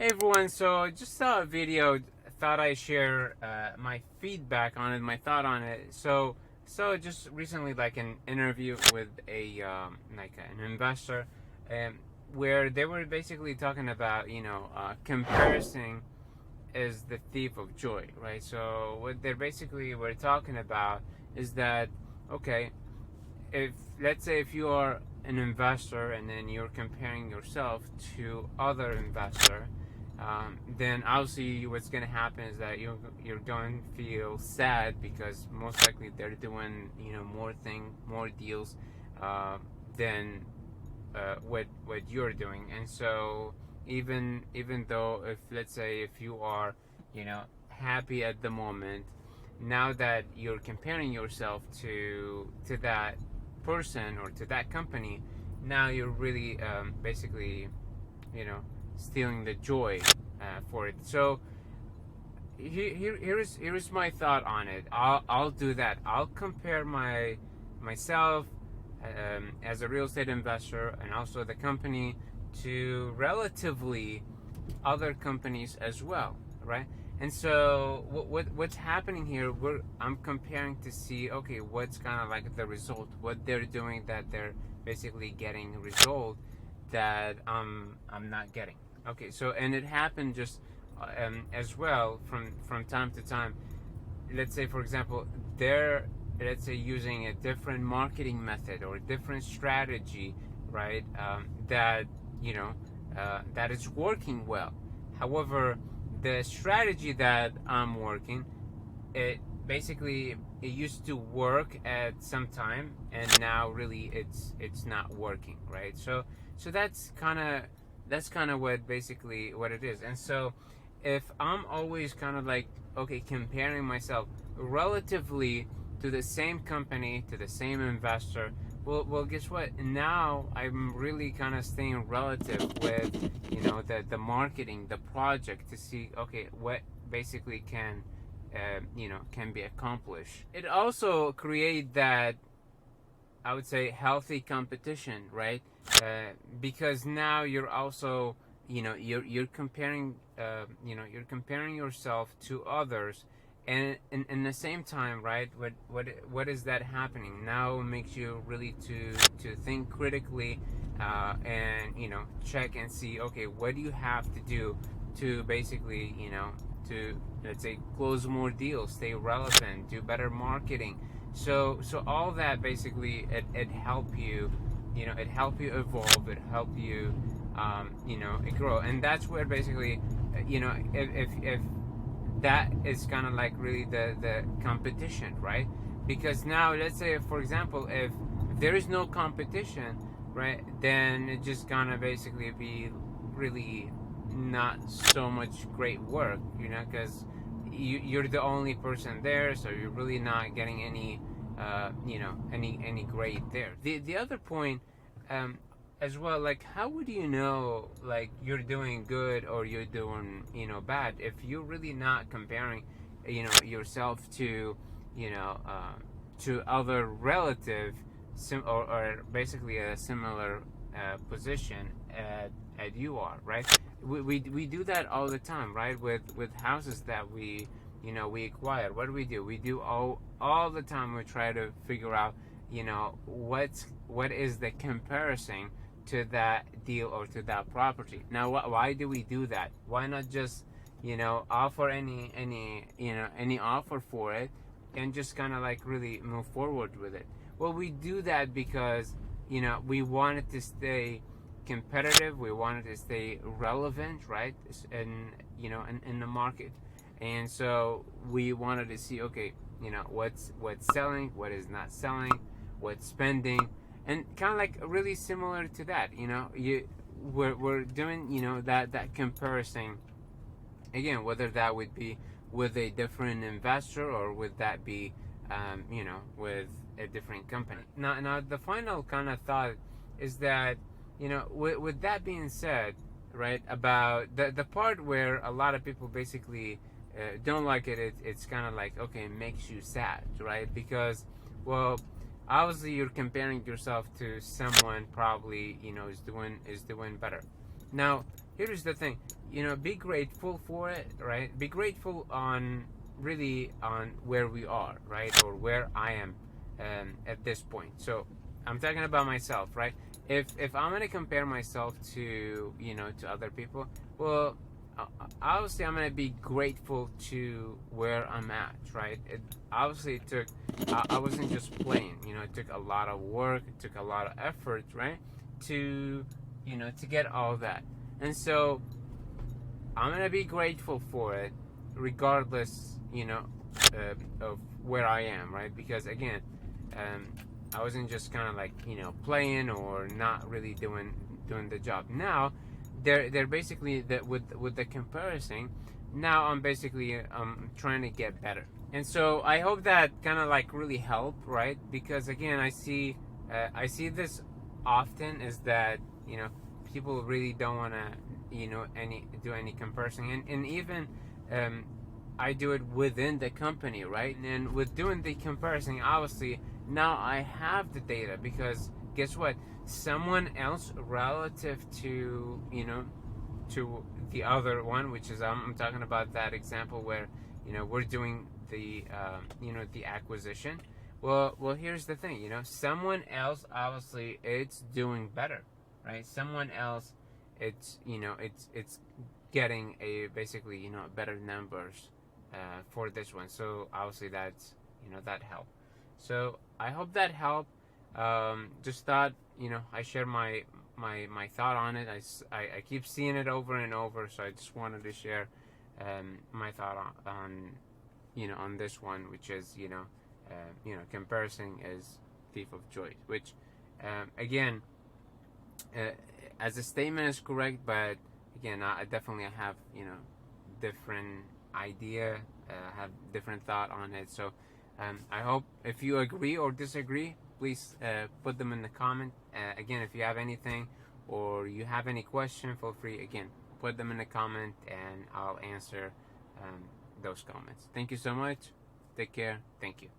Hey everyone, so I just saw a video, thought I'd share my feedback on it, my thought on it. So just recently like an interview with an investor, um, where they were basically talking about comparison is the thief of joy, right? So what they're basically were talking about is that, okay, if let's say if you are an investor and then you're comparing yourself to other investor, then obviously what's going to happen is that you're going to feel sad because most likely they're doing more deals than what you're doing. And so even though, if let's say if you are happy at the moment, now that you're comparing yourself to that person or to that company, now you're really basically you know stealing the joy for it. So here's my thought on it. I'll do that. I'll compare myself as a real estate investor and also the company to relatively other companies as well, right? And so what's happening here? I'm comparing to see, okay, what's kind of like the result, what they're doing that they're basically getting a result that I'm not getting. Okay, so and it happened just as well from time to time. Let's say, for example, they're let's say using a different marketing method or a different strategy, right? That that is working well. However, the strategy that I'm working, it basically it used to work at some time, and now really it's not working, right? So that's kind of what basically what it is. And so if I'm always kind of like, okay, comparing myself relatively to the same company, to the same investor, well, guess what? Now I'm really kind of staying relative with, the marketing, the project, to see, okay, what basically can be accomplished. It also create that, I would say, healthy competition, right? Because now you're also, you're comparing, you're comparing yourself to others, and in the same time, right? What is that happening now? Makes you really to think critically, and check and see, okay, what do you have to do to basically, to, let's say, close more deals, stay relevant, do better marketing. So all that basically it help you, it help you evolve, it help you, grow. And that's where basically, if that is kind of like really the competition, right? Because now, let's say, for example, if there is no competition, right, then it's just gonna basically be really not so much great work, because you're the only person there, so you're really not getting any any grade there. The other point, as well, like, how would you know like you're doing good or you're doing bad if you're really not comparing yourself to to other relative or basically a similar position at you are, right? We do that all the time, right? With houses that we acquire. What do? We do all the time. We try to figure out what is the comparison to that deal or to that property. Now, why do we do that? Why not just offer any offer for it and just kind of like really move forward with it? Well, we do that because we wanted to stay competitive, we wanted to stay relevant, right? And in the market. And so we wanted to see, okay, what's selling, what is not selling, what's spending, and kind of like really similar to that. We're doing that comparison again, whether that would be with a different investor or would that be with a different company. Now the final kind of thought is that with that being said, right, about the part where a lot of people basically don't like it, it's kind of like, okay, it makes you sad, right? Because, well, obviously you're comparing yourself to someone probably is doing better. Now, here's the thing, be grateful for it, right? Be grateful on really on where we are, right? Or where I am at this point. So I'm talking about myself, right? If I'm gonna compare myself to to other people, well, obviously I'm gonna be grateful to where I'm at, right? Obviously it took, I wasn't just playing, it took a lot of work, it took a lot of effort, right? To to get all that. And so I'm gonna be grateful for it, regardless, of where I am, right? Because again, um, I wasn't just kind of like playing or not really doing the job. Now, they're basically that with the comparison. Now I'm basically trying to get better, and so I hope that kind of like really help, right? Because again, I see this often is that people really don't want to any comparison, and even um, I do it within the company, right? And with doing the comparison, obviously now I have the data, because guess what? Someone else relative to to the other one, which is I'm talking about that example where we're doing the the acquisition. Well, here's the thing. Someone else obviously it's doing better, right? Someone else, it's it's getting a basically better numbers for this one. So obviously that's that helped. So I hope that helped. Just thought I share my thought on it. I keep seeing it over and over, so I just wanted to share my thought on on this one, which is comparison is thief of joy, which again, uh, as a statement is correct, but again, I definitely have different idea, have different thought on it. So I hope if you agree or disagree, please put them in the comment. Again, if you have anything or you have any question, feel free, again, put them in the comment and I'll answer those comments. Thank you so much. Take care. Thank you.